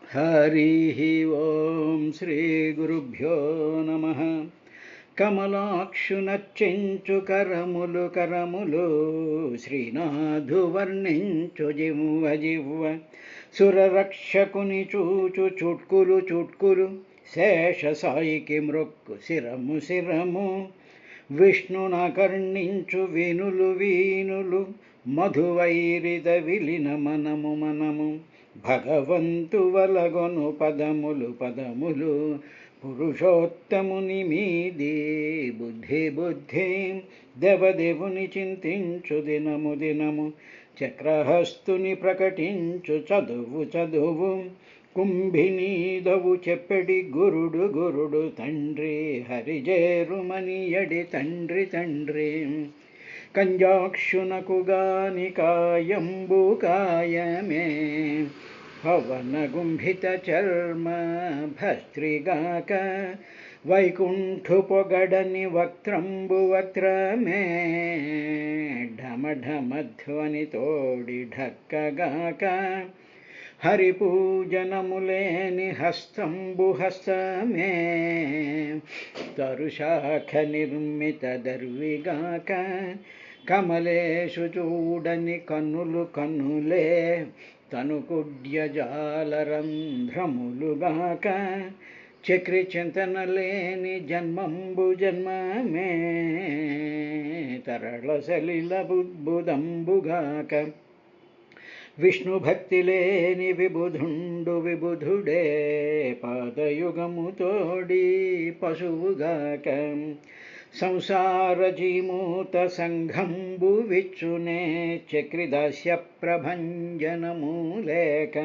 हरिः ओं श्रीगुरुभ्यो नमः। కమలాక్షునర్చించు కరములు కరములు శ్రీనాథు వర్ణించు జివ్వ జివ్వ సురరక్షకుని చూచు చుట్కులు చుట్కులు శేష సాయికి మృక్కు శిరము శిరము విష్ణునకర్ణించు వీనులు వీనులు మధువైరిద విలిన మనము మనము భగవంతు వలగొను పదములు పదములు పురుషోత్తముని మీది బుద్ధి బుద్ధి దేవదేవుని చింతించు దినము దినము చక్రహస్తుని ప్రకటించు చదువు చదువు కుంభినీదవు చెప్పెడి గురుడు గురుడు తండ్రి హరిజేరుమనియడి తండ్రి తండ్రి కంజాక్షునకు గాని కాయంబు కాయమే పవన గుంభిత చర్మ భస్త్రిగాక వైకుంఠు పొగడని వక్త్రంబు వక్త్రమే ఢమఢమధ్వని తోడి ఢక్కగాక హరిపూజనములేని హస్తంబు హస్తమే తరుశాఖ నిర్మిత దర్విగాక కమలేషు చూడని కన్నులు కన్నులే తనుకుడ్యజాలరంధ్రములుగాక చక్రి చింతనలేని జన్మంబు జన్మమే తరళ సలిల బుద్బుదంబుగాక విష్ణు భక్తి లేని విబుధుండు విబుధుడే పాదయుగము తోడి పశువుగాక సంసార జీమూత సంఘంబు విచ్చునే చక్రిదాస్య ప్రభంజనము లేక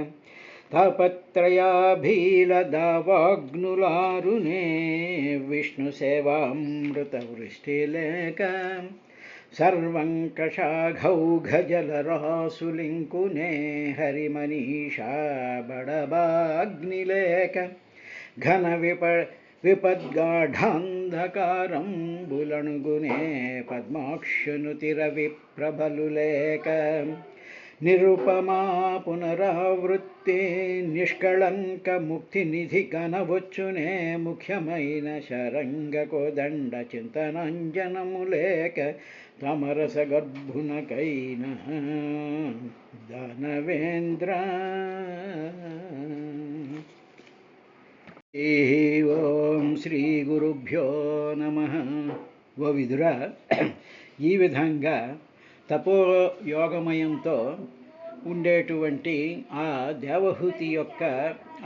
తాపత్రయాభీల దావాగ్నులారునే విష్ణు సేవామృత వృష్టి లేక సర్వంకషాఘౌఘజలరాసులింకునే హరిమనీషా బడబాగ్నిలేక ఘన విపద్గాఢాంధకారంబులణుగునే పద్మాక్షునుతిర విప్రభలు లేక నిరుపమా పునరావృత్తి నిష్కళంక ముక్తినిధి కనవచ్చునే ముఖ్యమైన శరంగ కోదండ చింతనంజనము లేక తమరస గర్భునకైన దానవేంద్ర ఓం శ్రీ గురుభ్యో నమః. ఓ విదురా, ఈ విధంగా తపోయోగమయంతో ఉండేటువంటి ఆ దేవహూతి యొక్క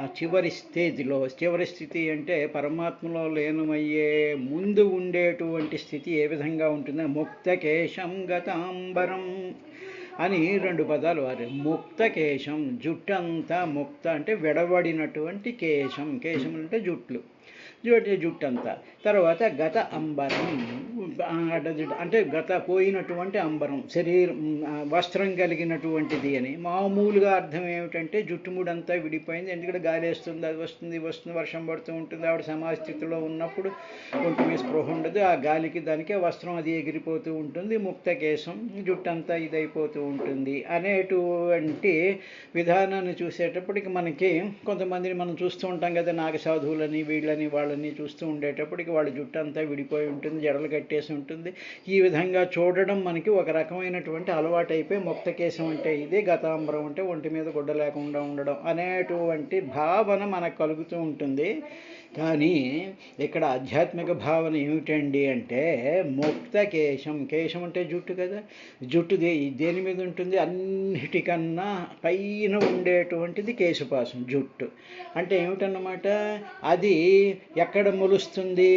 ఆ చివరి స్టేజ్లో, చివరి స్థితి అంటే పరమాత్మలో లీనమయ్యే ముందు ఉండేటువంటి స్థితి ఏ విధంగా ఉంటుందో, ముక్తకేశం గతాంబరం అని రెండు పదాలు వారు. ముక్తకేశం, జుట్టంతా ముక్త అంటే విడబడినటువంటి కేశం, కేశం అంటే జుట్లు, జుట్టంతా. తర్వాత గత అంబరం అంటే గత పోయినటువంటి అంబరం, శరీరం వస్త్రం కలిగినటువంటిది అని. మామూలుగా అర్థం ఏమిటంటే జుట్టుముడంతా విడిపోయింది, ఎందుకంటే గాలి వేస్తుంది, అది వస్తుంది వస్తుంది, వర్షం పడుతూ ఉంటుంది. ఆవిడ సమాస్థితిలో ఉన్నప్పుడు ఒంటి మీద స్పృహ ఉండదు, ఆ గాలికి దానికి వస్త్రం అది ఎగిరిపోతూ ఉంటుంది. ముక్త కేశం, జుట్టంతా ఇదైపోతూ ఉంటుంది అనేటువంటి విధానాన్ని చూసేటప్పటికి మనకి కొంతమందిని మనం చూస్తూ ఉంటాం కదా, నాగ సాధువులని వీళ్ళని వాళ్ళని చూస్తూ ఉండేటప్పటికి వాళ్ళ జుట్టు అంతా విడిపోయి ఉంటుంది, జడలు కట్టేసి ఉంటుంది. ఈ విధంగా చూడడం మనకి ఒక రకమైనటువంటి అలవాటు అయిపోయి ముక్తకేశం అంటే ఇది, గతాంబరం అంటే ఒంటి మీద గుడ్డ లేకుండా ఉండడం అనేటువంటి భావన మనకు కలుగుతూ ఉంటుంది. కానీ ఇక్కడ ఆధ్యాత్మిక భావన ఏమిటండి అంటే ముక్త కేశం, కేశం అంటే జుట్టు కదా, జుట్టు దేని మీద ఉంటుంది, అన్నిటికన్నా పైన ఉండేటువంటిది కేశపాసం. జుట్టు అంటే ఏమిటన్నమాట, అది ఎక్కడ మొలుస్తుంది,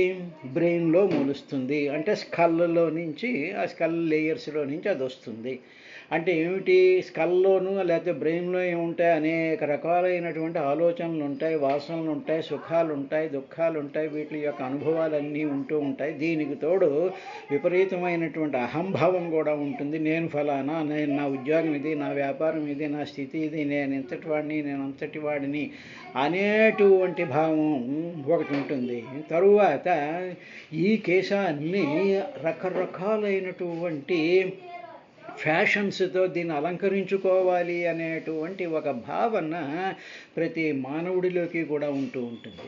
బ్రెయిన్లో మొలుస్తుంది. అంటే స్కల్లో నుంచి, ఆ స్కల్ లేయర్స్లో నుంచి అది వస్తుంది. అంటే ఏమిటి, స్కల్లోనూ లేకపోతే బ్రెయిన్లో ఏముంటాయి, అనేక రకాలైనటువంటి ఆలోచనలు ఉంటాయి, వాసనలు ఉంటాయి, సుఖాలు ఉంటాయి, దుఃఖాలు ఉంటాయి, వీటి యొక్క అనుభవాలన్నీ ఉంటూ ఉంటాయి. దీనికి తోడు విపరీతమైనటువంటి అహంభావం కూడా ఉంటుంది. నేను ఫలానా, నేను నా ఉద్యోగం ఇది, నా వ్యాపారం ఇది, నా స్థితి ఇది, నేను ఇంతటి వాడిని, నేను అంతటి వాడిని అనేటువంటి భావం ఒకటి ఉంటుంది. తరువాత ఈ కేశాన్ని రకరకాలైనటువంటి ఫ్యాషన్స్తో దీన్ని అలంకరించుకోవాలి అనేటువంటి ఒక భావన ప్రతి మానవుడిలోకి కూడా ఉంటూ ఉంటుంది.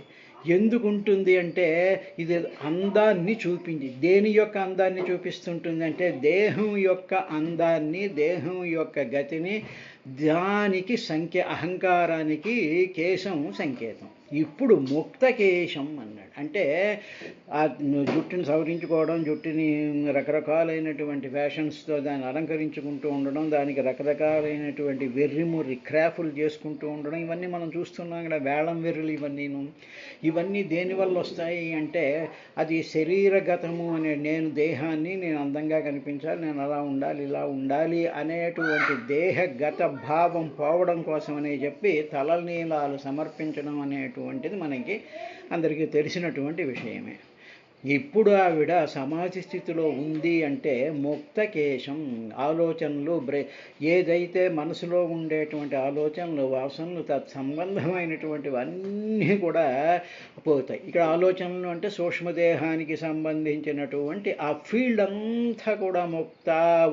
ఎందుకు ఉంటుంది అంటే ఇది అందాన్ని చూపించి, దేని యొక్క అందాన్ని చూపిస్తుంటుంది అంటే దేహం యొక్క అందాన్ని, దేహం యొక్క గతిని, దానికి అహంకారానికి కేశం సంకేతం. ఇప్పుడు ముక్త కేశం అన్నాడు అంటే ఆ జుట్టుని సవరించుకోవడం, జుట్టుని రకరకాలైనటువంటి ఫ్యాషన్స్తో దాన్ని అలంకరించుకుంటూ ఉండడం, దానికి రకరకాలైనటువంటి వెర్రిముర్రి క్రాఫులు చేసుకుంటూ ఉండడం, ఇవన్నీ మనం చూస్తున్నాం కదా, వేళం వెర్రులు ఇవన్నీ దేనివల్ల వస్తాయి అంటే అది శరీరగతము అనే, నేను దేహాన్ని నేను అందంగా కనిపించాలి, నేను అలా ఉండాలి ఇలా ఉండాలి అనేటువంటి దేహగత భావం పోవడం కోసమని చెప్పి తలనీలాలు సమర్పించడం అనేటువంటిది మనకి అందరికీ తెలిసినటువంటి విషయమే. ఇప్పుడు ఆవిడ సమాధి స్థితిలో ఉంది అంటే ముక్తకేశం, ఆలోచనలు ఏదైతే మనసులో ఉండేటువంటి ఆలోచనలు, వాసనలు, తత్సంబంధమైనటువంటివన్నీ కూడా పోతాయి. ఇక్కడ ఆలోచనలు అంటే సూక్ష్మదేహానికి సంబంధించినటువంటి ఆ ఫీల్డ్ అంతా కూడా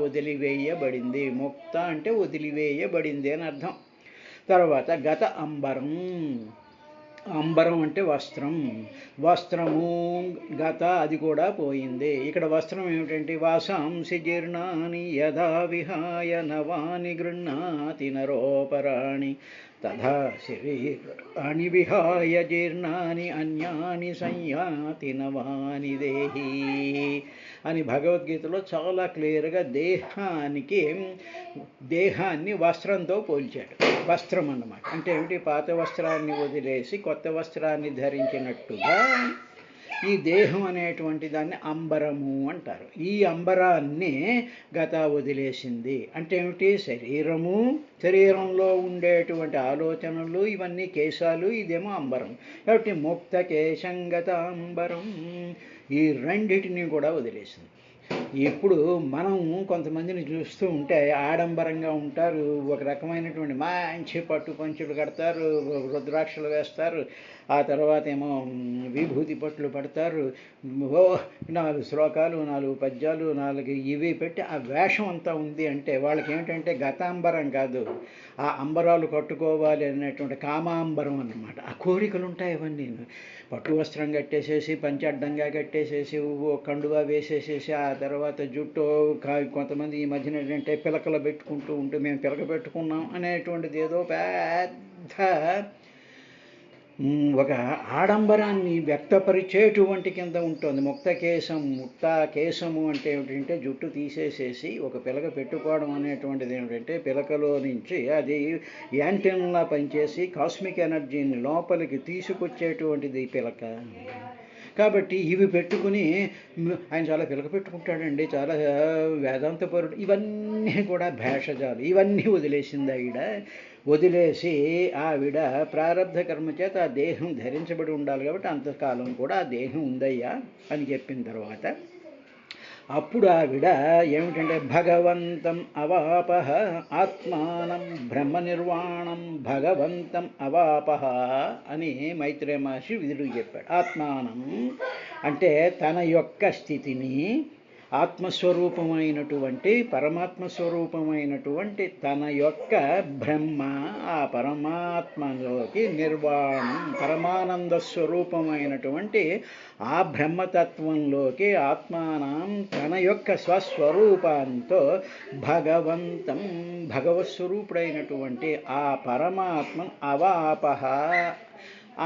వదిలివేయబడింది. ముక్త అంటే వదిలివేయబడింది అని అర్థం. తర్వాత గత అంబరం, అంబరం అంటే వస్త్రము గత, అది కూడా పోయింది. ఇక్కడ వస్త్రం ఏమిటంటే వాసాంసి జీర్ణాని యథా విహాయ నవాని గృహ్ణాతి నరోపరాణి తథా శరీరాణి విహాయ జీర్ణాని అన్యాని సంయాతి నవాని దేహి అని భగవద్గీతలో చాలా క్లియర్గా దేహాన్ని వస్త్రంతో పోల్చాడు. వస్త్రం అన్నమాట అంటే ఏమిటి? పాత వస్త్రాన్ని వదిలేసి కొత్త వస్త్రాన్ని ధరించినట్టుగా ఈ దేహం అనేటువంటి దాన్ని అంబరము అంటారు. ఈ అంబరాన్ని గత వదిలేసింది అంటే ఏమిటి? శరీరంలో ఉండేటువంటి ఆలోచనలు, ఇవన్నీ కేశాలు, ఇదేమో అంబరం. కాబట్టి ముక్త కేశం గత అంబరం, ఈ రెండిటిని కూడా వదిలేసింది. ఇప్పుడు మనం కొంతమందిని చూస్తూ ఉంటే ఆడంబరంగా ఉంటారు, ఒక రకమైనటువంటి మంచి పట్టు పంచులు కడతారు, రుద్రాక్షలు వేస్తారు, ఆ తర్వాత ఏమో విభూతి పట్లు పడతారు, 4 శ్లోకాలు 4 పద్యాలు 4 ఇవి పెట్టి ఆ వేషం అంతా ఉంది అంటే వాళ్ళకి ఏమిటంటే గతాంబరం కాదు, ఆ అంబరాలు కట్టుకోవాలి అనేటువంటి కామాంబరం అన్నమాట. ఆ కోరికలు ఉంటాయి అవన్నీ. పట్టు వస్త్రం కట్టేసేసి, పంచడ్డంగా కట్టేసేసి, కండువా వేసేసేసి, ఆ తర్వాత జుట్టు కొంతమంది ఈ మధ్యన ఏంటంటే పిలకలు పెట్టుకుంటూ ఉంటూ మేము పిలక పెట్టుకున్నాం అనేటువంటిది ఏదో పెద్ద ఒక ఆడంబరాన్ని వ్యక్తపరిచేటువంటి కింద ఉంటుంది. ముక్త కేశము అంటే ఏమిటంటే జుట్టు తీసేసేసి ఒక పిలక పెట్టుకోవడం అనేటువంటిది ఏమిటంటే పిలకలో నుంచి అది యాంటెన్లా పనిచేసి కాస్మిక్ ఎనర్జీని లోపలికి తీసుకొచ్చేటువంటిది పిలక. కాబట్టి ఇవి పెట్టుకుని ఆయన చాలా పిలక పెట్టుకుంటాడండి, చాలా వేదాంతపరుడు, ఇవన్నీ కూడా భేషజాలు. ఇవన్నీ వదిలేసింది వదిలేసి ఆవిడ ప్రారబ్ధ కర్మ చేత ఆ దేహం ధరించబడి ఉండాలి కాబట్టి అంతకాలం కూడా ఆ దేహం ఉందయ్యా అని చెప్పిన తర్వాత అప్పుడు ఆవిడ ఏమిటంటే భగవంతం అవాపహ ఆత్మానం బ్రహ్మ నిర్వాణం భగవంతం అవాపహ అని మైత్రేయ మహర్షి విదురుడికి చెప్పాడు. ఆత్మానం అంటే తన యొక్క స్థితిని, ఆత్మస్వరూపమైనటువంటి పరమాత్మస్వరూపమైనటువంటి తన యొక్క బ్రహ్మ, ఆ పరమాత్మలోకి నిర్వాణం, పరమానంద స్వరూపమైనటువంటి ఆ బ్రహ్మతత్వంలోకి ఆత్మానం తన యొక్క స్వస్వరూపంతో భగవంతం, భగవత్స్వరూపుడైనటువంటి ఆ పరమాత్మ అవాపహ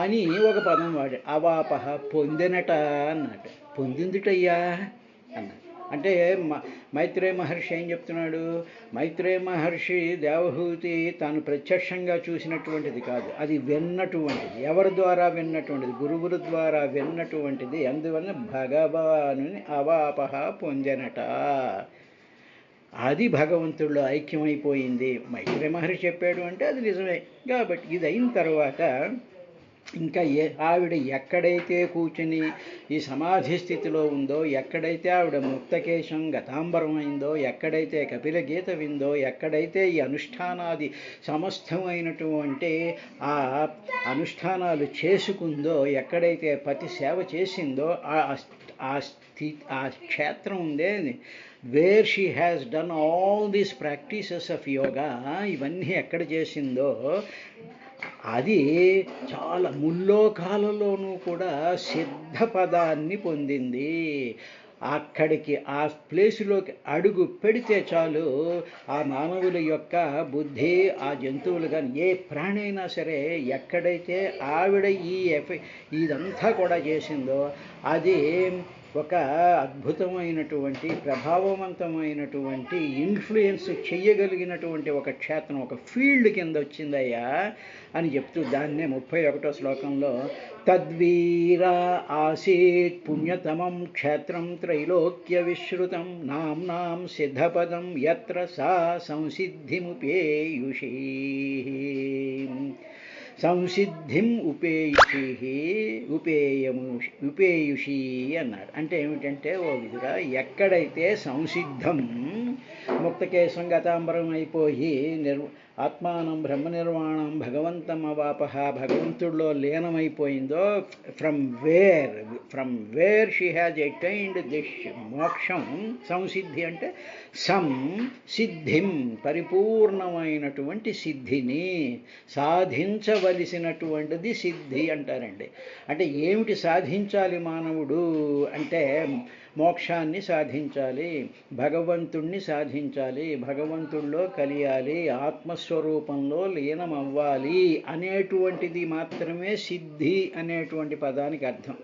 అని ఒక పదం వాడు. అవాపహ పొందినట అన్నట్టు. పొందిందిటయ్యా అన్నాడు. అంటే మైత్రేయ మహర్షి ఏం చెప్తున్నాడు? మైత్రేయ మహర్షి దేవహూతి తాను ప్రత్యక్షంగా చూసినటువంటిది కాదు, అది విన్నటువంటిది. ఎవరి ద్వారా విన్నటువంటిది? గురువుల ద్వారా విన్నటువంటిది. అందువలన భగవాను అవాపహ పొందెనట. అది భగవంతుడిలో ఐక్యమైపోయింది. మైత్రేయ మహర్షి చెప్పాడు అంటే అది నిజమే. కాబట్టి ఇది అయిన తర్వాత ఇంకా ఆవిడ ఎక్కడైతే కూర్చుని ఈ సమాధి స్థితిలో ఉందో, ఎక్కడైతే ఆవిడ ముక్తకేశం గతాంబరం అయిందో, ఎక్కడైతే కపిల గీత విందో, ఎక్కడైతే ఈ అనుష్ఠానాది సమస్తమైనటువంటి ఆ అనుష్ఠానాలు చేసుకుందో, ఎక్కడైతే పతి సేవ చేసిందో ఆ క్షేత్రం ఉందే where she has done all these practices of yoga, ఇవన్నీ ఎక్కడ చేసిందో అది చాలా ముల్లోకాలలోనూ కూడా సిద్ధ పదాన్ని పొందింది. అక్కడికి ఆ ప్లేసులోకి అడుగు పెడితే చాలు ఆ మానవుల యొక్క బుద్ధి, ఆ జంతువులు కానీ ఏ ప్రాణి అయినా సరే ఎక్కడైతే ఆవిడ ఇదంతా కూడా చేసిందో అది ఒక అద్భుతమైనటువంటి ప్రభావవంతమైనటువంటి ఇన్ఫ్లుయెన్స్ చెయ్యగలిగినటువంటి ఒక క్షేత్రం, ఒక ఫీల్డ్ కింద వచ్చిందయ్యా అని చెప్తూ దాన్నే 31వ శ్లోకంలో తద్వీర ఆసీత్ పుణ్యతమం క్షేత్రం త్రైలోక్య విశ్రుతం నామ్నాం సిద్ధపదం యత్ర సా సంసిద్ధిముపేయుషీ సంసిద్ధిం ఉపేయుషి అన్నాడు. అంటే ఏమిటంటే ఓ విధంగా ఎక్కడైతే సంసిద్ధం ముక్తకేశం గతాంబరం అయిపోయి ఆత్మానం బ్రహ్మ నిర్వాణం భగవంతం అవాపహ భగవంతుడిలో లీనమైపోయిందో, from where she has attained this మోక్షం. సంసిద్ధి అంటే సిద్ధిం పరిపూర్ణమైనటువంటి సిద్ధిని సాధించవలసినటువంటిది సిద్ధి అంటారండి. అంటే ఏమిటి సాధించాలి మానవుడు అంటే మోక్షాన్ని సాధించాలి, భగవంతుణ్ణి సాధించాలి, భగవంతుడిలో కలియాలి, ఆత్మస్వరూపంలో లీనమవ్వాలి అనేటువంటిది మాత్రమే సిద్ధి అనేటువంటి పదానికి అర్థం.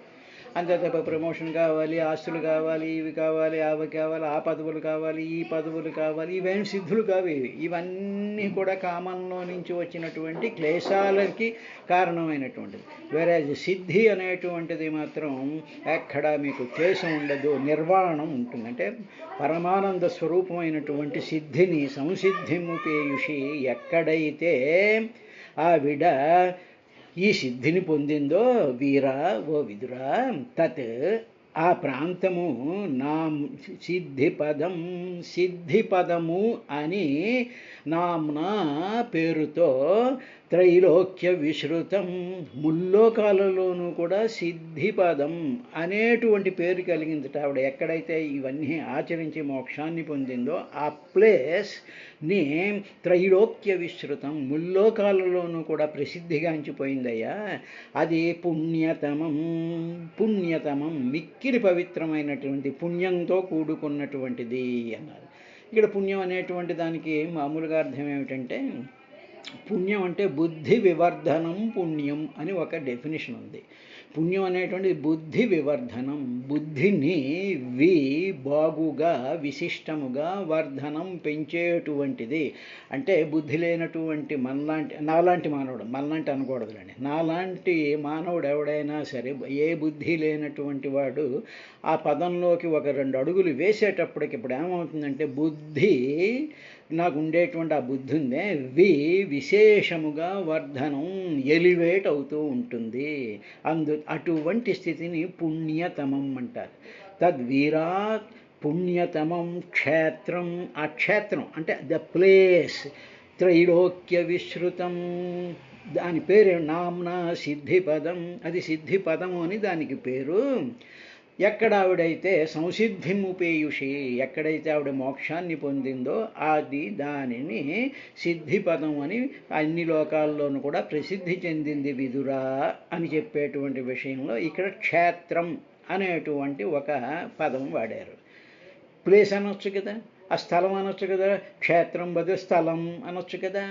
అంతే తప్ప ప్రమోషన్ కావాలి, ఆస్తులు కావాలి, ఇవి కావాలి, అవి కావాలి, ఆ పదవులు కావాలి, ఈ పదవులు కావాలి, ఇవేం సిద్ధులు కావు. ఇవన్నీ కూడా కామంలో నుంచి వచ్చినటువంటి క్లేశాలకి కారణమైనటువంటిది. వేరే సిద్ధి అనేటువంటిది మాత్రం ఎక్కడ మీకు క్లేశం ఉండదు, నిర్వాణం ఉంటుంది. అంటే పరమానంద స్వరూపమైనటువంటి సిద్ధిని సంసిద్ధిముపేయుషి ఎక్కడైతే ఆవిడ ఈ సిద్ధిని పొందిందో వీరా ఓ విదురా తత్ ఆ ప్రాంతము నా సిద్ధిపదము అని నామ్నా పేరుతో త్రైలోక్య విశ్రుతం ముల్లోకాలలోనూ కూడా సిద్ధిపదం అనేటువంటి పేరు కలిగిందట ఆవిడ. ఎక్కడైతే ఇవన్నీ ఆచరించి మోక్షాన్ని పొందిందో ఆ ప్లేస్ని త్రైలోక్య విశ్రుతం ముల్లోకాలలోనూ కూడా ప్రసిద్ధిగాంచిపోయిందయ్యా. అది పుణ్యతమం మిక్కిలి పవిత్రమైనటువంటి పుణ్యంతో కూడుకున్నటువంటిది అన్నారు. ఇక్కడ పుణ్యం అనేటువంటి దానికి మామూలుగా అర్థం ఏమిటంటే పుణ్యం అంటే బుద్ధి వివర్ధనం పుణ్యం అని ఒక డెఫినేషన్ ఉంది. పుణ్యం అనేటువంటి బుద్ధి వివర్ధనం, బుద్ధిని బాగుగా విశిష్టముగా వర్ధనం పెంచేటువంటిది. అంటే బుద్ధి లేనటువంటి నాలాంటి మానవుడు, మనలాంటి అనకూడదులండి, నాలాంటి మానవుడు ఎవడైనా సరే ఏ బుద్ధి లేనటువంటి వాడు ఆ పదంలోకి ఒక 2 అడుగులు వేసేటప్పటికి ఇప్పుడు ఏమవుతుందంటే బుద్ధి నాకు ఉండేటువంటి ఆ బుద్ధి ఉందే విశేషముగా వర్ధనం ఎలివేట్ అవుతూ ఉంటుంది. అటువంటి స్థితిని పుణ్యతమం అంటారు. తద్వీరాత్ పుణ్యతమం క్షేత్రం, ఆ క్షేత్రం అంటే ద ప్లేస్ త్రైలోక్య విశ్రుతం, దాని పేరు నామ్నా సిద్ధిపదం, అది సిద్ధిపదము అని దానికి పేరు. ఎక్కడ ఆవిడైతే సంసిద్ధిముపేయుషి ఎక్కడైతే ఆవిడ మోక్షాన్ని పొందిందో దానిని సిద్ధిపదం అని అన్ని లోకాల్లోనూ కూడా ప్రసిద్ధి చెందింది విదురా అని చెప్పేటువంటి విషయంలో ఇక్కడ క్షేత్రం అనేటువంటి ఒక పదం వాడారు. ప్లేస్ అనొచ్చు కదా, ఆ స్థలం అనొచ్చు కదా, క్షేత్రం బదులు స్థలం అనొచ్చు కదా.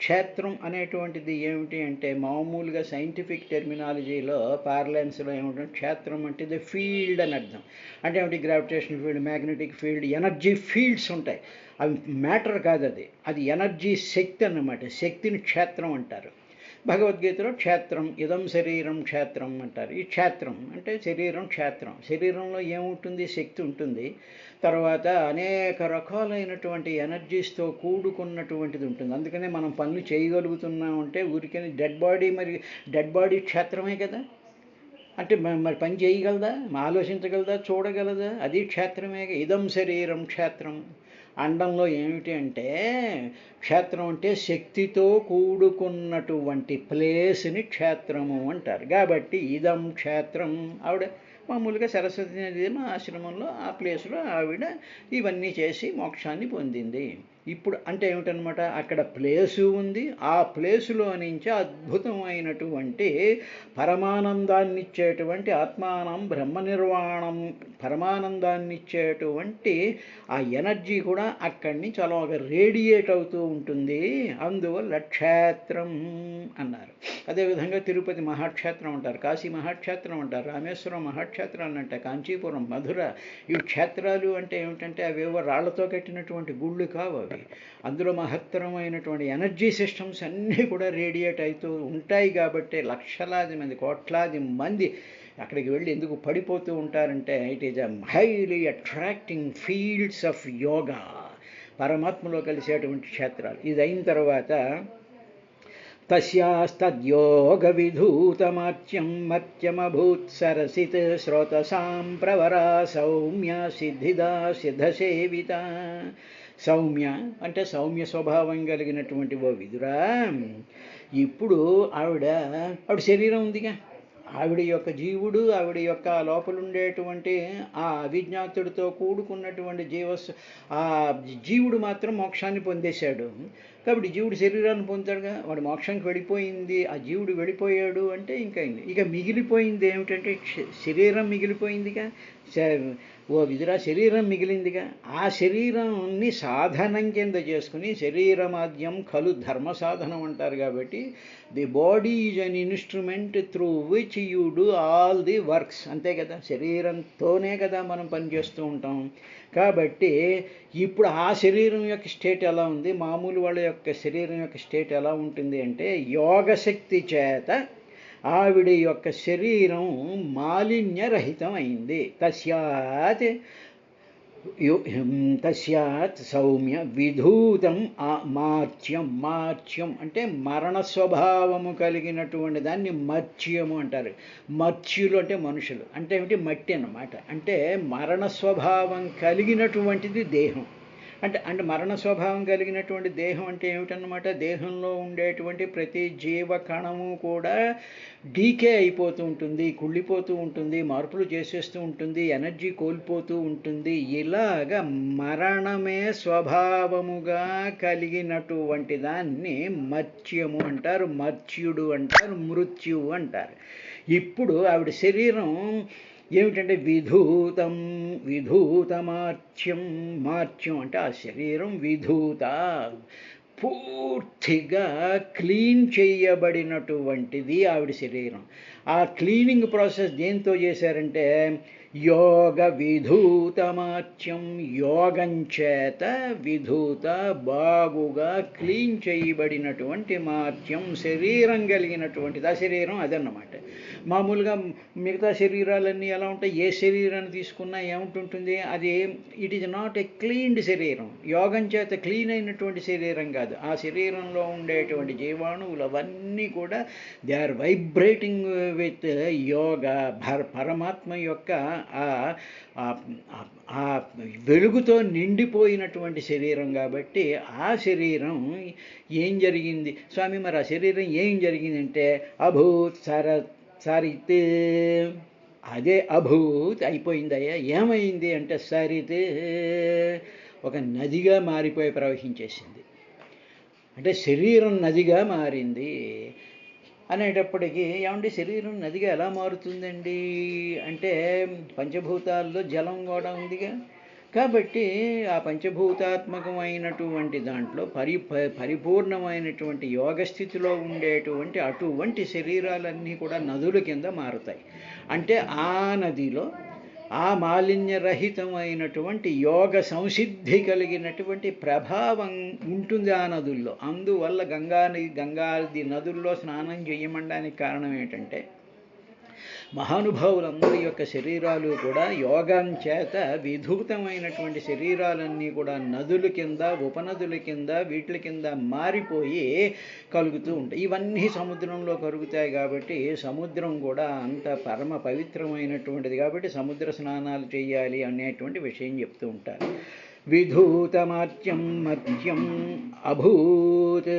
క్షేత్రం అనేటువంటిది ఏమిటి అంటే మామూలుగా సైంటిఫిక్ టెర్మినాలజీలో పార్లెన్స్లో ఏమిటంటే క్షేత్రం అంటే ది ఫీల్డ్ అని అర్థం. అంటే ఏమిటి gravitational field, magnetic field, energy fields ఉంటాయి. అవి మ్యాటర్ కాదు, అది ఎనర్జీ శక్తి అన్నమాట. శక్తిని క్షేత్రం అంటారు. భగవద్గీతలో క్షేత్రం ఇదం శరీరం క్షేత్రం అంటారు. ఈ క్షేత్రం అంటే శరీరం క్షేత్రం. శరీరంలో ఏముంటుంది, శక్తి ఉంటుంది. తర్వాత అనేక రకాలైనటువంటి ఎనర్జీస్తో కూడుకున్నటువంటిది ఉంటుంది. అందుకనే మనం పనులు చేయగలుగుతున్నామంటే ఊరికనే డెడ్ బాడీ క్షేత్రమే కదా. అంటే మరి పని చేయగలదా, ఆలోచించగలదా, చూడగలదా, అది క్షేత్రమే. ఇదం శరీరం క్షేత్రం. అండంలో ఏమిటి అంటే క్షేత్రం అంటే శక్తితో కూడుకున్నటువంటి ప్లేస్ని క్షేత్రము అంటారు. కాబట్టి ఇదం క్షేత్రం, ఆవిడ మామూలుగా సరస్వతి నది ఆశ్రమంలో ఆ ప్లేస్లో ఆవిడ ఇవన్నీ చేసి మోక్షాన్ని పొందింది. ఇప్పుడు అంటే ఏమిటనమాట, అక్కడ ప్లేసు ఉంది, ఆ ప్లేసులో నుంచి అద్భుతమైనటువంటి పరమానందాన్నిచ్చేటువంటి ఆత్మానం బ్రహ్మ నిర్వాణం పరమానందాన్నిచ్చేటువంటి ఆ ఎనర్జీ కూడా అక్కడి నుంచి అలాగ రేడియేట్ అవుతూ ఉంటుంది. అందువల్ల క్షేత్రం అన్నారు. అదేవిధంగా తిరుపతి మహాక్షేత్రం అంటారు, కాశీ మహాక్షేత్రం అంటారు, రామేశ్వరం మహాక్షేత్రాలు అంటే, కాంచీపురం, మధుర. ఈ క్షేత్రాలు అంటే ఏమిటంటే అవేవో రాళ్లతో కట్టినటువంటి గుళ్ళు కావు అవి. అందులో మహత్తరమైనటువంటి ఎనర్జీ సిస్టమ్స్ అన్నీ కూడా రేడియేట్ అవుతూ ఉంటాయి. కాబట్టి లక్షలాది మంది, కోట్లాది మంది అక్కడికి వెళ్ళి ఎందుకు పడిపోతూ ఉంటారంటే, it is a highly attracting fields of yoga, పరమాత్మలో కలిసేటువంటి క్షేత్రాలు. ఇది అయిన తర్వాత తస్యాస్తద్యోగ విధూతమార్చ్యం మర్త్యమభూత్ సరసిత్ శ్రోతసాం ప్రవరా సౌమ్య సిద్ధిదా సిద్ధసేవిత. సౌమ్య అంటే సౌమ్య స్వభావం కలిగినటువంటి ఓ విదురా, ఇప్పుడు ఆవిడ శరీరం ఉందిగా, ఆవిడ యొక్క జీవుడు, ఆవిడ యొక్క లోపల ఉండేటువంటి ఆ అవిజ్ఞాతుడితో కూడుకున్నటువంటి ఆ జీవుడు మాత్రం మోక్షాన్ని పొందేశాడు. కాబట్టి జీవుడు శరీరాన్ని పొందాడుగా, వాడు మోక్షానికి వెళ్ళిపోయింది, ఆ జీవుడు వెళ్ళిపోయాడు అంటే ఇక మిగిలిపోయింది ఏమిటంటే శరీరం మిగిలిపోయిందిగా. ఓ విదురా, శరీరం మిగిలిందిగా. ఆ శరీరాన్ని సాధనం కింద చేసుకుని, శరీరమాద్యం ఖలు ధర్మ సాధనం అంటారు. కాబట్టి the body is an instrument through which you do all the works. అంతే కదా, శరీరంతోనే కదా మనం పనిచేస్తూ ఉంటాం. కాబట్టి ఇప్పుడు ఆ శరీరం యొక్క స్టేట్ ఎలా ఉంది, మామూలు వాళ్ళ యొక్క శరీరం యొక్క స్టేట్ ఎలా ఉంటుంది అంటే, యోగశక్తి చేత ఆవిడ యొక్క శరీరం మాలిన్యరహితం అయింది. తస్యాత్ సౌమ్య విధూతం మార్చ్యం అంటే మరణ స్వభావము కలిగినటువంటి దాన్ని మర్చ్యము అంటారు. మర్చ్యులు అంటే మనుషులు, అంటే ఏమిటి, మట్టి అన్నమాట. అంటే మరణ స్వభావం కలిగినటువంటిది దేహం. అంటే మరణ స్వభావం కలిగినటువంటి దేహం అంటే ఏమిటన్నమాట, దేహంలో ఉండేటువంటి ప్రతి జీవ కణము కూడా డీకే అయిపోతూ ఉంటుంది, కుళ్ళిపోతూ ఉంటుంది, మార్పులు చేసేస్తూ ఉంటుంది, ఎనర్జీ కోల్పోతూ ఉంటుంది. ఇలాగ మరణమే స్వభావముగా కలిగినటువంటి దాన్ని మర్చ్యము అంటారు, మర్చ్యుడు అంటారు, మృత్యువు అంటారు. ఇప్పుడు ఆవిడ శరీరం ఏమిటంటే మార్చ్యం అంటే ఆ శరీరం విధూత, పూర్తిగా క్లీన్ చేయబడినటువంటిది ఆవిడ శరీరం. ఆ క్లీనింగ్ ప్రాసెస్ దేంతో చేశారంటే యోగ విధూతమార్చ్యం, యోగం చేత విధూత బాగుగా క్లీన్ చేయబడినటువంటి మార్చ్యం, శరీరం కలిగినటువంటిది. ఆ శరీరం అదన్నమాట. మామూలుగా మిగతా శరీరాలన్నీ ఎలా ఉంటాయి, ఏ శరీరాన్ని తీసుకున్నా ఏముంటుంటుంది, అది it is not a cleaned శరీరం. యోగం చేత క్లీన్ అయినటువంటి శరీరం కాదు. ఆ శరీరంలో ఉండేటువంటి జీవాణువులు అవన్నీ కూడా they are vibrating with yoga, పరమాత్మ యొక్క ఆ వెలుగుతో నిండిపోయినటువంటి శరీరం. కాబట్టి ఆ శరీరం ఏం జరిగింది స్వామి, మరి ఆ శరీరం ఏం జరిగిందంటే అభూత్ సరిత్, అదే అభూత్ అయిపోయిందయ్యా. ఏమైంది అంటే సరిత్, ఒక నదిగా మారిపోయి ప్రవహించేసింది. అంటే శరీరం నదిగా మారింది అనేటప్పటికీ, ఏమంటే శరీరం నదిగా ఎలా మారుతుందండి అంటే, పంచభూతాల్లో జలం కూడా ఉందిగా. కాబట్టి ఆ పంచభూతాత్మకమైనటువంటి దాంట్లో పరిపూర్ణమైనటువంటి యోగస్థితిలో ఉండేటువంటి అటువంటి శరీరాలన్నీ కూడా నదుల కింద మారుతాయి. అంటే ఆ నదిలో ఆ మాలిన్యరహితమైనటువంటి యోగ సంసిద్ధి కలిగినటువంటి ప్రభావం ఉంటుంది ఆ నదుల్లో. అందువల్ల గంగాది నదుల్లో స్నానం చేయమనడానికి కారణం ఏంటంటే, మహానుభావులందరి యొక్క శరీరాలు కూడా యోగం చేత విధూతమైనటువంటి శరీరాలన్నీ కూడా నదుల కింద, ఉపనదుల కింద, వీటి కింద మారిపోయి కలుగుతూ ఉంటాయి. ఇవన్నీ సముద్రంలో కరుగుతాయి. కాబట్టి సముద్రం కూడా అంత పరమ పవిత్రమైనటువంటిది. కాబట్టి సముద్ర స్నానాలు చేయాలి అనేటువంటి విషయం చెప్తూ ఉంటారు. విధూతమార్చ్యం మర్చ్యం అభూత్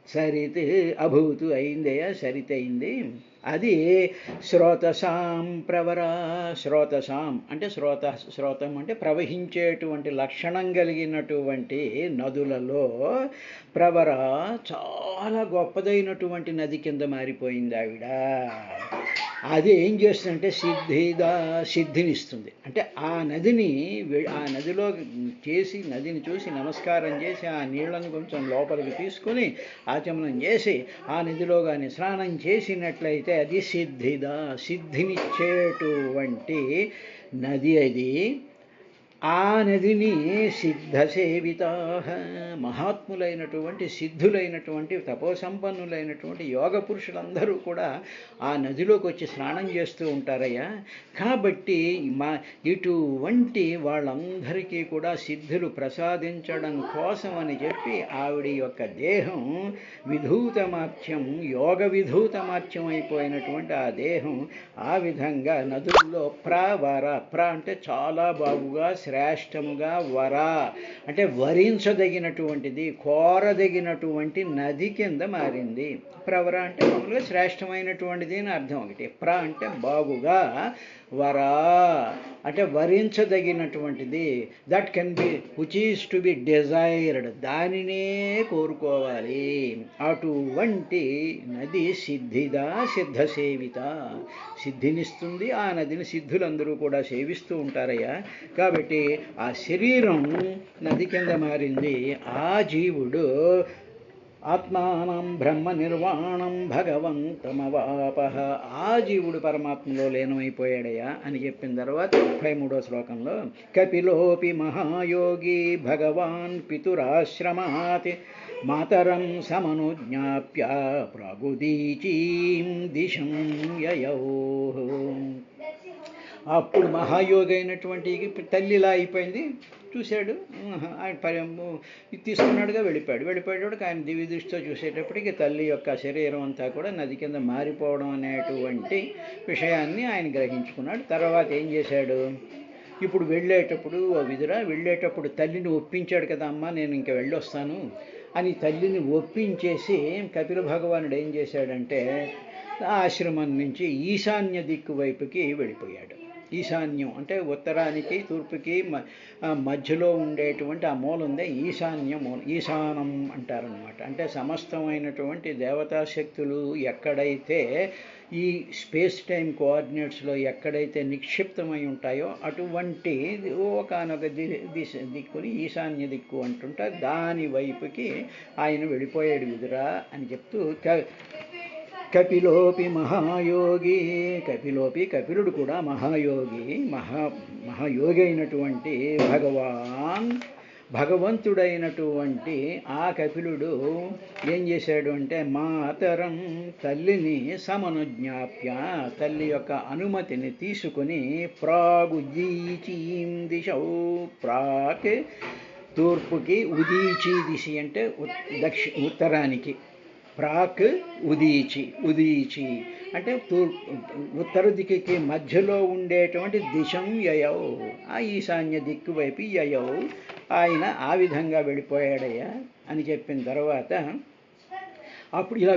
సరిత్ అభూతు అయిందయ్యా, సరితయింది. అది శ్రోతసాం ప్రవరా. శ్రోతసాం అంటే శ్రోతం అంటే ప్రవహించేటువంటి లక్షణం కలిగినటువంటి నదులలో ప్రవర చాలా గొప్పదైనటువంటి నది కింద మారిపోయింది ఆవిడ. అది ఏం చేస్తుందంటే సిద్ధినిస్తుంది. అంటే ఆ నదిలో నదిని చూసి నమస్కారం చేసి ఆ నీళ్లను కొంచెం లోపలికి తీసుకుని ఆచమనం చేసి ఆ నదిలో కానీ స్నానం చేసినట్లయితే అది సిద్ధినిచ్చేటువంటి నది అది. ఆ నదిని సిద్ధసేవితా, మహాత్ములైనటువంటి సిద్ధులైనటువంటి తపోసంపన్నులైనటువంటి యోగ పురుషులందరూ కూడా ఆ నదిలోకి వచ్చి స్నానం చేస్తూ ఉంటారయ్యా. కాబట్టి ఇటువంటి వాళ్ళందరికీ కూడా సిద్ధులు ప్రసాదించడం కోసం అని చెప్పి ఆవిడ యొక్క దేహం విధూతమార్చ్యం, యోగ విధూతమార్చ్యం అయిపోయినటువంటి ఆ దేహం ఆ విధంగా నదుల్లో ప్ర అంటే చాలా బాగుగా శ్రేష్టముగా, వర అంటే వరించదగినటువంటిది, కోరదగినటువంటి నది కింద మారింది. ప్రవర అంటే మామూలుగా శ్రేష్టమైనటువంటిది అని అర్థం ఒకటి. అంటే బాగుగా, వర అంటే వరించదగినటువంటిది, that can be which is to be desired, దానినే కోరుకోవాలి. అటువంటి నది సిద్ధసేవిత, సిద్ధినిస్తుంది. ఆ నదిని సిద్ధులందరూ కూడా సేవిస్తూ ఉంటారయ్యా. కాబట్టి ఆ శరీరం నది కింద మారింది. ఆ జీవుడు ఆత్మానం బ్రహ్మ నిర్వాణం భగవంతమవాపహ, ఆ జీవుడు పరమాత్మలో లీనమైపోయాడయా అని చెప్పిన తర్వాత 33వ శ్లోకంలో కపిలోపి మహాయోగి భగవాన్ పితురాశ్రమాత్ మాతరం సమనుజ్ఞాప్య ప్రాగుదీచీం దిశం యయౌ. అప్పుడు మహాయోగి అయినటువంటి తల్లిలా అయిపోయింది. చూశాడు, ఆయన తీసుకున్నాడుగా వెళ్ళిపోయాడు. ఆయన దివ్య దృష్టితో చూసేటప్పటికి తల్లి యొక్క శరీరం అంతా కూడా నది కింద మారిపోవడం అనేటువంటి విషయాన్ని ఆయన గ్రహించుకున్నాడు. తర్వాత ఏం చేశాడు, ఇప్పుడు వెళ్ళేటప్పుడు తల్లిని ఒప్పించాడు కదా, అమ్మ నేను ఇంక వెళ్ళొస్తాను అని తల్లిని ఒప్పించేసి కపిల భగవానుడు ఏం చేశాడంటే ఆశ్రమం నుంచి ఈశాన్య దిక్కు వైపుకి వెళ్ళిపోయాడు. ఈశాన్యం అంటే ఉత్తరానికి తూర్పుకి మధ్యలో ఉండేటువంటి ఆ మూల ఉందే ఈశానం అంటారనమాట. అంటే సమస్తమైనటువంటి దేవతాశక్తులు ఎక్కడైతే ఈ స్పేస్ టైం కోఆర్డినేట్స్లో ఎక్కడైతే నిక్షిప్తమై ఉంటాయో అటువంటి ఒకనొక దిక్కుని ఈశాన్య దిక్కు అంటుంటారు. దాని వైపుకి ఆయన వెళ్ళిపోయాడు విదురా అని చెప్తూ కపిలోపి మహాయోగి, కపిలుడు కూడా మహాయోగి అయినటువంటి భగవంతుడైనటువంటి ఆ కపిలుడు ఏం చేశాడు అంటే మాతరం తల్లిని సమనుజ్ఞాప్య, తల్లి యొక్క అనుమతిని తీసుకుని ప్రాగుదీచీం దిశౌ, ప్రాక్ తూర్పుకి, ఉదీచీ దిశ అంటే ఉత్తరానికి, ప్రాక్ ఉదీచి అంటే ఉత్తర దిక్కుకి మధ్యలో ఉండేటువంటి దిశం యయౌ, ఆ ఈశాన్య దిక్కు వైపు యయౌ, ఆయన ఆ విధంగా వెళ్ళిపోయాడయ్యా అని చెప్పిన తర్వాత అప్పుడు ఇలా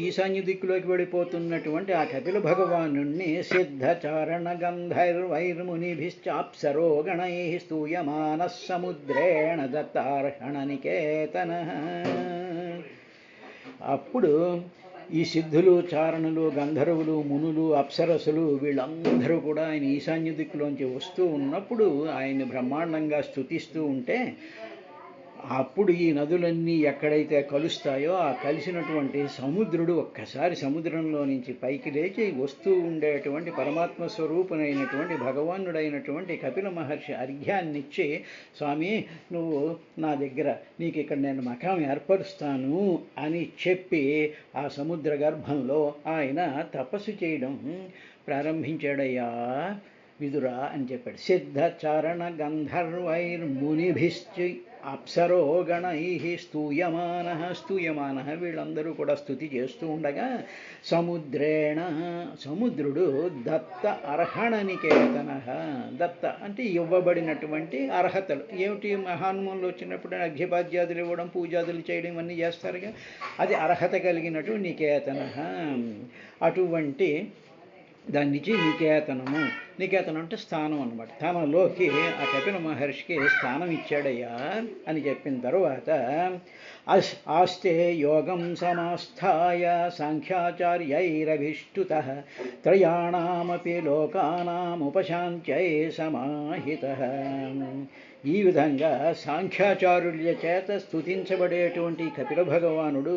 ఈశాన్య దిక్కులోకి వెళ్ళిపోతున్నటువంటి ఆ కపిల భగవాను సిద్ధచారణ గంధర్వైర్మునిభిశ్చాప్సరో గణై స్తూయమాన సముద్రేణ దత్తార్హణ నికేతన. అప్పుడు ఈ సిద్ధులు, చారణులు, గంధర్వులు, మునులు, అప్సరసులు వీళ్ళందరూ కూడా ఆయన ఈశాన్య దిక్కులోంచి వస్తూ ఉన్నప్పుడు ఆయన్ని బ్రహ్మాండంగా స్తుతిస్తూ ఉంటే అప్పుడు ఈ నదులన్నీ ఎక్కడైతే కలుస్తాయో ఆ కలిసినటువంటి సముద్రుడు ఒక్కసారి సముద్రంలో నుంచి పైకి లేచి వస్తూ ఉండేటువంటి పరమాత్మ స్వరూపునైనటువంటి భగవానుడైనటువంటి కపిల మహర్షి అర్ఘ్యాన్నిచ్చి, స్వామి నువ్వు నా దగ్గర నీకు ఇక్కడ నేను మకాం ఏర్పరుస్తాను అని చెప్పి ఆ సముద్ర గర్భంలో ఆయన తపస్సు చేయడం ప్రారంభించాడయ్యా విదురా అని చెప్పాడు. సిద్ధచారణ గంధర్వైర్మునిభిశ్చ అప్సరో గణై స్తూయమాన వీళ్ళందరూ కూడా స్తుతి చేస్తూ ఉండగా సముద్రుడు దత్త అర్హణ నికేతన. దత్త అంటే ఇవ్వబడినటువంటి అర్హతలు ఏమిటి? మహానుభావులు వచ్చినప్పుడు అర్ఘ్యపాద్యాదులు ఇవ్వడం, పూజాదులు చేయడం ఇవన్నీ చేస్తారుగా, అది అర్హత కలిగినట్టు నికేతన. అటువంటి దాని నుంచి నికేతనం అంటే స్థానం అనమాట. తనలోకి ఆ కపిల మహర్షికి స్థానం ఇచ్చాడయ్యా అని చెప్పిన తరువాత ఆస్తే యోగం సమాస్థాయ సాంఖ్యాచార్యైరభిష్టుత త్రయాణమపి లోకానాముపశాంత్యై సమాహిత. ఈ విధంగా సాంఖ్యాచారుల చేత స్తుతించబడేటువంటి కపిల భగవానుడు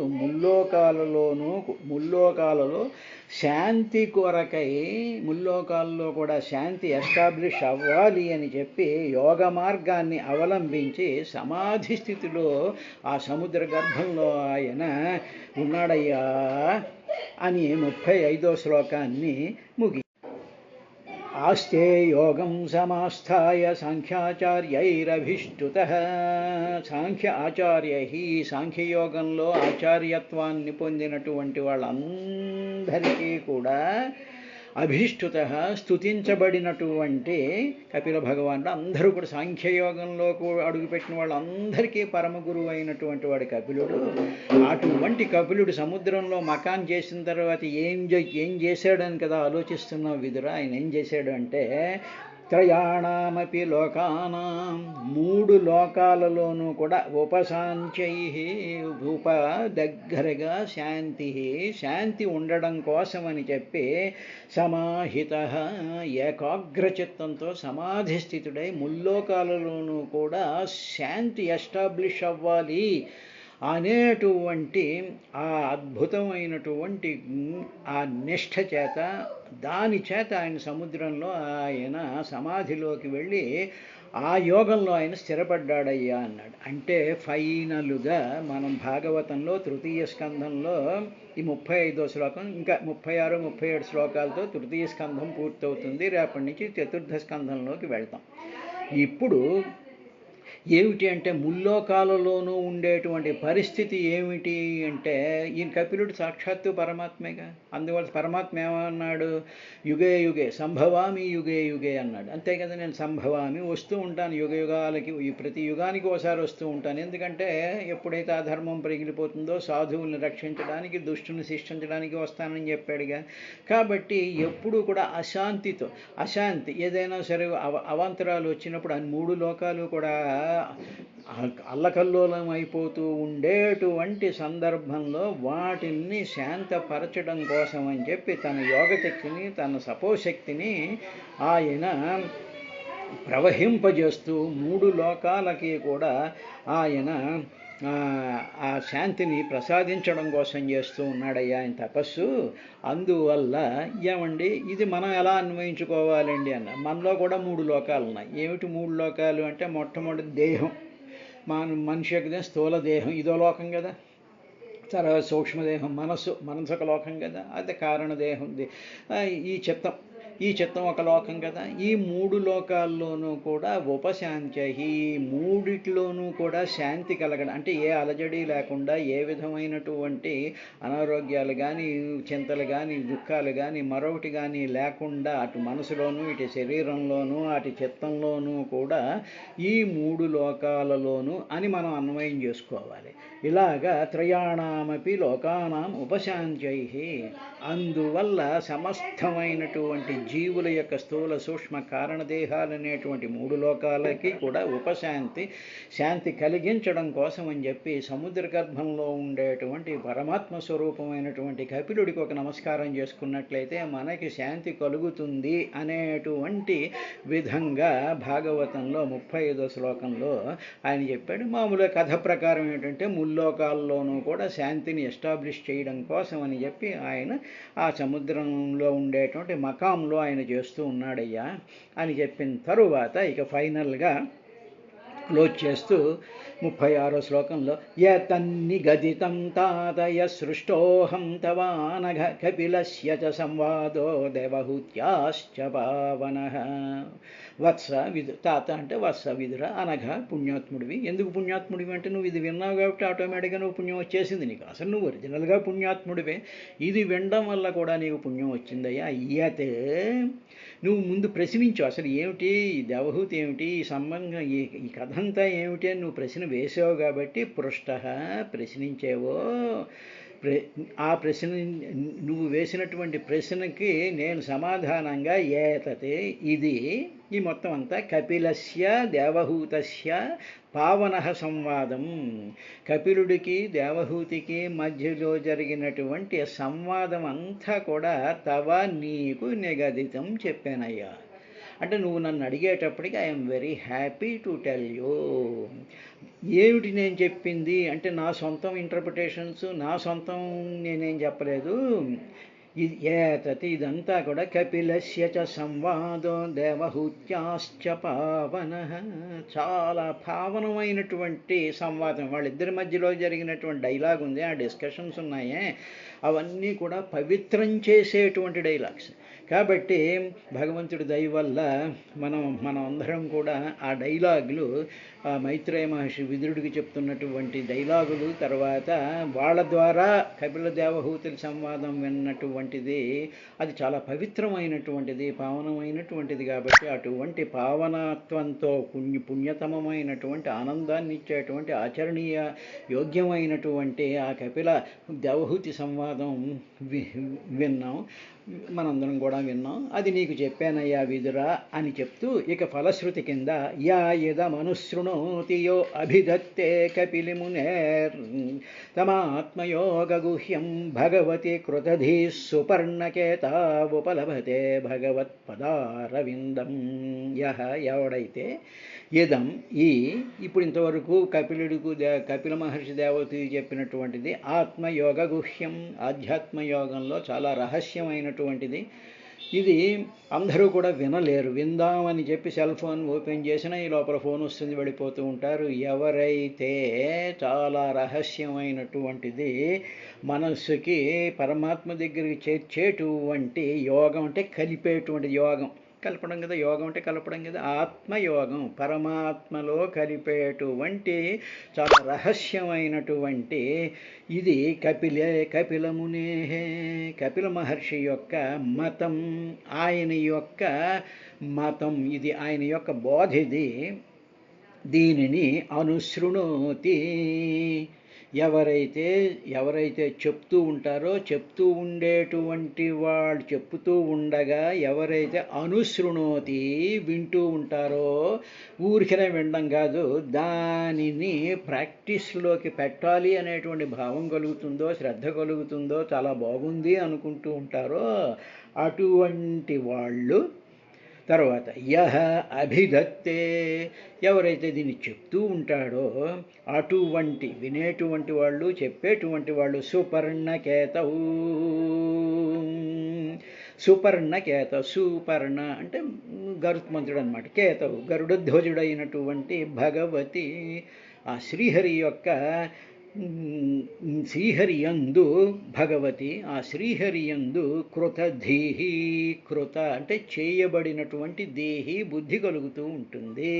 ముల్లోకాలలో శాంతి కొరకై, ముల్లోకాల్లో కూడా శాంతి ఎస్టాబ్లిష్ అవ్వాలి అని చెప్పి యోగ మార్గాన్ని అవలంబించి సమాధి స్థితిలో ఆ సముద్ర గర్భంలో ఆయన ఉన్నాడయ్యా అని 35వ శ్లోకాన్ని ముగి. ఆస్తే యోగం సమాస్థాయ సాంఖ్యాచార్యైరభిష్టుత. సాంఖ్యయోగంలో ఆచార్యత్వాన్ని పొందినటువంటి వాళ్ళందరికీ కూడా అభిష్టుత స్తుతించబడినటువంటి కపిల భగవానుడు. అందరూ కూడా సాంఖ్యయోగంలో అడుగుపెట్టిన వాళ్ళందరికీ పరమ గురువు అయినటువంటి వాడు కపిలుడు. అటువంటి కపిలుడు సముద్రంలో మకాన్ చేసిన తర్వాత ఏం చేశాడని కదా ఆలోచిస్తున్నావు విదురా. ఆయన ఏం చేశాడు అంటే త్రయాణమపి లోకానాం, 3 లోకాలలోనూ కూడా ఉపశాంత్యై, దగ్గరగా శాంతి ఉండడం కోసమని చెప్పి సమాహిత ఏకాగ్రచిత్తంతో సమాధి స్థితుడై ముల్లోకాలలోనూ కూడా శాంతి ఎస్టాబ్లిష్ అవ్వాలి అనేటువంటి ఆ అద్భుతమైనటువంటి ఆ నిష్ఠ చేత, దాని చేత ఆయన సముద్రంలో ఆయన సమాధిలోకి వెళ్ళి ఆ యోగంలో ఆయన స్థిరపడ్డాడయ్యా అన్నాడు. అంటే ఫైనల్గా మనం భాగవతంలో తృతీయ స్కంధంలో ఈ 35వ శ్లోకం, ఇంకా 36, 37 శ్లోకాలతో తృతీయ స్కంధం పూర్తవుతుంది. రేపటి నుంచి చతుర్థ స్కంధంలోకి వెళ్తాం. ఇప్పుడు ఏమిటి అంటే ముల్లోకాలలోనూ ఉండేటువంటి పరిస్థితి ఏమిటి అంటే, ఈయన కపిలుడు సాక్షాత్తు పరమాత్మేగా. అందువల్ల పరమాత్మ ఏమన్నాడు? యుగే సంభవామి యుగే అన్నాడు. అంతే కదా, నేను సంభవామి వస్తూ ఉంటాను యుగాలకి, ప్రతి యుగానికి ఒకసారి వస్తూ ఉంటాను. ఎందుకంటే ఎప్పుడైతే ఆ ధర్మం పెరిగిపోతుందో సాధువుల్ని రక్షించడానికి, దుష్టుని శిక్షించడానికి వస్తానని చెప్పాడుగా. కాబట్టి ఎప్పుడూ కూడా అశాంతి ఏదైనా సరే అవాంతరాలు వచ్చినప్పుడు 3 లోకాలు కూడా అల్లకల్లోలం అయిపోతూ ఉండేటువంటి సందర్భంలో వాటిని శాంతపరచడం కోసం అని చెప్పి తన యోగశక్తిని, తన సపోశక్తిని ఆయన ప్రవహింపజేస్తూ 3 లోకాలకి కూడా ఆయన ఆ శాంతిని ప్రసాదించడం కోసం చేస్తూ ఉన్నాడయ్యా ఆయన తపస్సు. అందువల్ల ఏమండి ఇది మనం ఎలా అన్వయించుకోవాలండి అన్న, మనలో కూడా 3 లోకాలు ఉన్నాయి. ఏమిటి 3 లోకాలు అంటే, మొట్టమొదటి దేహం, మనిషి యొక్క స్థూల దేహం, ఇదో లోకం కదా. తర్వాత సూక్ష్మదేహం మనసు ఒక లోకం కదా, అది కారణదేహం. ఈ చిత్తం ఒక లోకం కదా. ఈ 3 లోకాల్లోనూ కూడా ఉపశాంతి, ఈ 3 కూడా శాంతి కలగడం అంటే ఏ అలజడి లేకుండా, ఏ విధమైనటువంటి అనారోగ్యాలు కానీ, చింతలు కానీ, దుఃఖాలు కానీ, మరొకటి కానీ లేకుండా అటు మనసులోనూ, ఇటు శరీరంలోనూ, అటు చిత్తంలోనూ కూడా ఈ 3 లోకాలలోనూ అని మనం అన్వయం చేసుకోవాలి. ఇలాగా త్రయాణమపి లోకానాం ఉపశాంత్యై. అందువల్ల సమస్తమైనటువంటి జీవుల యొక్క స్థూల సూక్ష్మ కారణదేహాలనేటువంటి 3 లోకాలకి కూడా శాంతి కలిగించడం కోసం అని చెప్పి సముద్ర గర్భంలో ఉండేటువంటి పరమాత్మ స్వరూపమైనటువంటి కపిలుడికి ఒక నమస్కారం చేసుకున్నట్లయితే మనకి శాంతి కలుగుతుంది అనేటువంటి విధంగా భాగవతంలో 35వ శ్లోకంలో ఆయన చెప్పాడు. మామూలుగా కథ ప్రకారం ఏంటంటే ముల్లోకాల్లోనూ కూడా శాంతిని ఎస్టాబ్లిష్ చేయడం కోసం అని చెప్పి ఆయన ఆ సముద్రంలో ఉండేటువంటి మకాంలో ఆయన చేస్తూ ఉన్నాడయ్యా అని చెప్పిన తరువాత ఇక ఫైనల్గా క్లోజ్ చేస్తూ 36వ శ్లోకంలో యతన్నిగదితం తాతయ సృష్టోహం తవానఘ కపిలస్య చ సంవాదో దేవహూత్యాశ్చ పావనః. వత్స తాత అంటే వత్స విదుర అనఘ పుణ్యాత్ముడివి. ఎందుకు పుణ్యాత్ముడివి అంటే నువ్వు ఇది విన్నావు కాబట్టి ఆటోమేటిక్గా నువ్వు పుణ్యం వచ్చేసింది నీకు. అసలు నువ్వు ఒరిజినల్గా పుణ్యాత్ముడివే, ఇది వినడం వల్ల కూడా నీకు పుణ్యం వచ్చిందయ్యా. ఇయతే నువ్వు ముందు ప్రశ్నించావు, అసలు ఏమిటి ఈ దేవహూతి, ఏమిటి ఈ సంబంధం, ఈ కథ అంతా ఏమిటి అని నువ్వు ప్రశ్న వేసావు కాబట్టి పృష్ట ప్రశ్నించేవో. ఆ ప్రశ్న నువ్వు వేసినటువంటి ప్రశ్నకి నేను సమాధానంగా ఏతతే ఇది, ఈ మొత్తం అంతా కపిలస్య దేవహూతస్య పావన సంవాదం, కపిలుడికి దేవహూతికి మధ్యలో జరిగినటువంటి సంవాదం అంతా కూడా తవ నీకు నిగదితం చెప్పానయ్యా. అంటే నువ్వు నన్ను అడిగేటప్పటికి I'm very happy to tell you. ఏమిటి నేను చెప్పింది అంటే నా సొంతం ఇంటర్ప్రిటేషన్స్, నా సొంతం నేనేం చెప్పలేదు. ఏతతి ఇదంతా కూడా కపిలస్య చ సంవాదో దేవహూత్యాశ్చ పావనః, చాలా పావనమైనటువంటి సంవాదం. వాళ్ళిద్దరి మధ్యలో జరిగినటువంటి డైలాగ్ ఉంది, ఆ డిస్కషన్స్ ఉన్నాయే, అవన్నీ కూడా పవిత్రం చేసేటువంటి డైలాగ్స్. కాబట్టి భగవంతుడి దయ వల్ల మనం అందరం కూడా ఆ డైలాగులు, మైత్రేయ మహర్షి విదురుడికి చెప్తున్నటువంటి డైలాగులు, తర్వాత వాళ్ళ ద్వారా కపిల దేవహూతుల సంవాదం విన్నటువంటిది, అది చాలా పవిత్రమైనటువంటిది, పావనమైనటువంటిది. కాబట్టి అటువంటి పావనత్వంతో పుణ్యతమమైనటువంటి ఆనందాన్ని ఇచ్చేటువంటి ఆచరణీయ యోగ్యమైనటువంటి ఆ కపిల దేవహూతి సంవాదం విన్నాం, మనందరం కూడా విన్నాం. అది నీకు చెప్పానయ్యా విదురా అని చెప్తూ ఇక ఫలశ్రుతి కింద యా యదమనుశృణోతి యో అభిధత్తే కపిలిమునేర్ తమాత్మయోగగుహ్యం భగవతి కృతధీ సుపర్ణకేతావుపలభతే భగవత్పదారవిందం. యహ ఎవడైతే ఇదం ఇప్పుడు ఇంతవరకు కపిల మహర్షి దేవతకి చెప్పినటువంటిది ఆత్మయోగ గుహ్యం, ఆధ్యాత్మయోగంలో చాలా రహస్యమైనటువంటిది. ఇది అందరూ కూడా వినలేరు. విందామని చెప్పి సెల్ ఫోన్ ఓపెన్ చేసినా ఈ లోపల ఫోన్ వస్తుంది, వెళ్ళిపోతూ ఉంటారు. ఎవరైతే చాలా రహస్యమైనటువంటిది మనస్సుకి పరమాత్మ దగ్గరికి చేర్చేటువంటి యోగం, అంటే కలిపేటువంటి యోగం, కలపడం కదా, యోగం అంటే కలపడం కదా, ఆత్మయోగం పరమాత్మలో కలిపేటువంటి చాలా రహస్యమైనటువంటి ఇది కపిలమునే, కపిల మహర్షి యొక్క మతం, ఆయన యొక్క మతం ఇది, ఆయన యొక్క బోధ ఇది. దీనిని అనుశృణోతి, ఎవరైతే చెప్తూ ఉంటారో, చెప్తూ ఉండేటువంటి వాళ్ళు చెప్తూ ఉండగా ఎవరైతే అనుశృణోతి వింటూ ఉంటారో, ఊరికనే వినడం కాదు, దానిని ప్రాక్టీస్లోకి పెట్టాలి అనేటువంటి భావం కలుగుతుందో, శ్రద్ధ కలుగుతుందో, చాలా బాగుంది అనుకుంటూ ఉంటారో అటువంటి వాళ్ళు. తర్వాత యహ అభిధత్తే, ఎవరైతే దీన్ని చెప్తూ ఉంటాడో అటువంటి వినేటువంటి వాళ్ళు, చెప్పేటువంటి వాళ్ళు సుపర్ణకేతవు, సుపర్ణ అంటే గరుత్మంతుడు అనమాట, కేతవు గరుడధ్వజుడైనటువంటి భగవతి ఆ శ్రీహరి యొక్క శ్రీహరియందు భగవతి, ఆ శ్రీహరియందు కృతధీహి, కృత అంటే చేయబడినటువంటి దేహి బుద్ధి కలుగుతూ ఉంటుంది.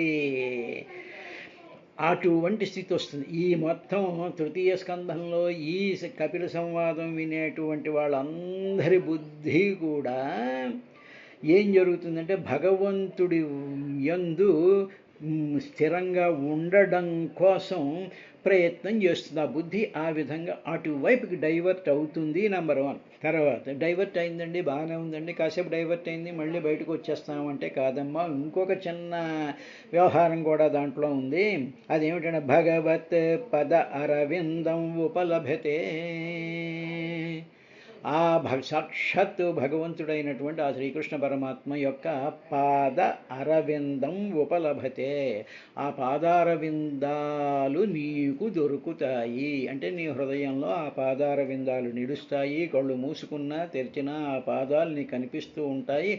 అటువంటి స్థితి వస్తుంది. ఈ మొత్తం తృతీయ స్కంధంలో ఈ కపిల సంవాదం వినేటువంటి వాళ్ళందరి బుద్ధి కూడా ఏం జరుగుతుందంటే భగవంతుడి యందు స్థిరంగా ఉండడం కోసం ప్రయత్నం చేస్తుంది. ఆ బుద్ధి ఆ విధంగా అటువైపుకి డైవర్ట్ అవుతుంది. నెంబర్ 1. తర్వాత డైవర్ట్ అయిందండి, బాగానే ఉందండి, కాసేపు డైవర్ట్ అయింది, మళ్ళీ బయటకు వచ్చేస్తామంటే కాదమ్మా, ఇంకొక చిన్న వ్యవహారం కూడా దాంట్లో ఉంది. అదేమిటంటే భగవత్ పద అరవిందం ఉపలభతే, ఆ సాక్షాత్తు భగవంతుడైనటువంటి ఆ శ్రీకృష్ణ పరమాత్మ యొక్క పాద అరవిందం ఉపలభతే. ఆ పాదారవిందాలు నీకు దొరుకుతాయి అంటే నీ హృదయంలో ఆ పాదారవిందాలు నిలుస్తాయి. కళ్ళు మూసుకున్నా తెరిచినా ఆ పాదాలు నీకు కనిపిస్తూ ఉంటాయి.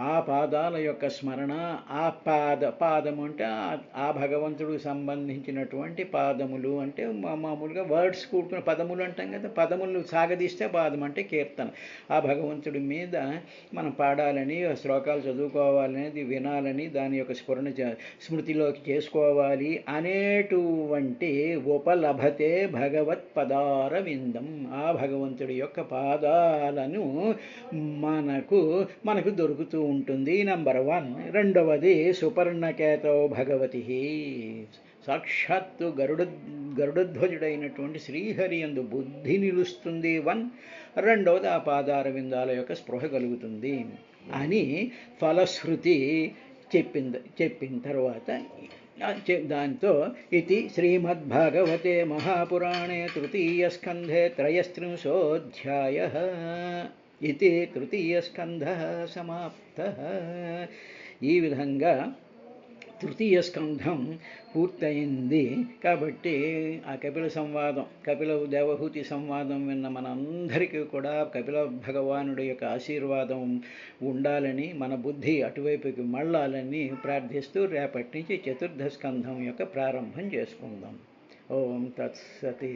ఆ పాదాల యొక్క స్మరణ, ఆ పాదము అంటే ఆ భగవంతుడికి సంబంధించినటువంటి పాదములు అంటే మామూలుగా వర్డ్స్ కూడుకున్న పదములు అంటాం కదా, పదములు సాగదీస్తే పాదం అంటే కీర్తన. ఆ భగవంతుడి మీద మనం పాడాలని, శ్లోకాలు చదువుకోవాలనేది వినాలని, దాని యొక్క స్మృతిలోకి చేసుకోవాలి అనేటువంటి ఉపలభతే భగవత్ పదార విందం. ఆ భగవంతుడి యొక్క పాదాలను మనకు దొరుకుతూ ఉంటుంది. నంబర్ 1. రెండవది సుపర్ణకేతో భగవతి. సాక్షాత్తు గరుడధ్వజుడైనటువంటి శ్రీహరి యందు బుద్ధి నిలుస్తుంది 1. రెండవది ఆ పాదార విందాల యొక్క స్పృహ కలుగుతుంది అని ఫలశ్రుతి చెప్పిన తర్వాత దాంతో ఇది శ్రీమద్భాగవతే మహాపురాణే తృతీయ స్కంధే త్రయస్త్రింశోऽధ్యాయః ఇది తృతీయ స్కంధ సమాప్త. ఈ విధంగా తృతీయ స్కంధం పూర్తయింది. కాబట్టి ఆ కపిల దేవహూతి సంవాదం విన్న మనందరికీ కూడా కపిల భగవానుడి యొక్క ఆశీర్వాదం ఉండాలని, మన బుద్ధి అటువైపుకి మళ్ళాలని ప్రార్థిస్తూ రేపటి నుంచి చతుర్థ స్కంధం యొక్క ప్రారంభం చేసుకుందాం. ఓం తత్సతి.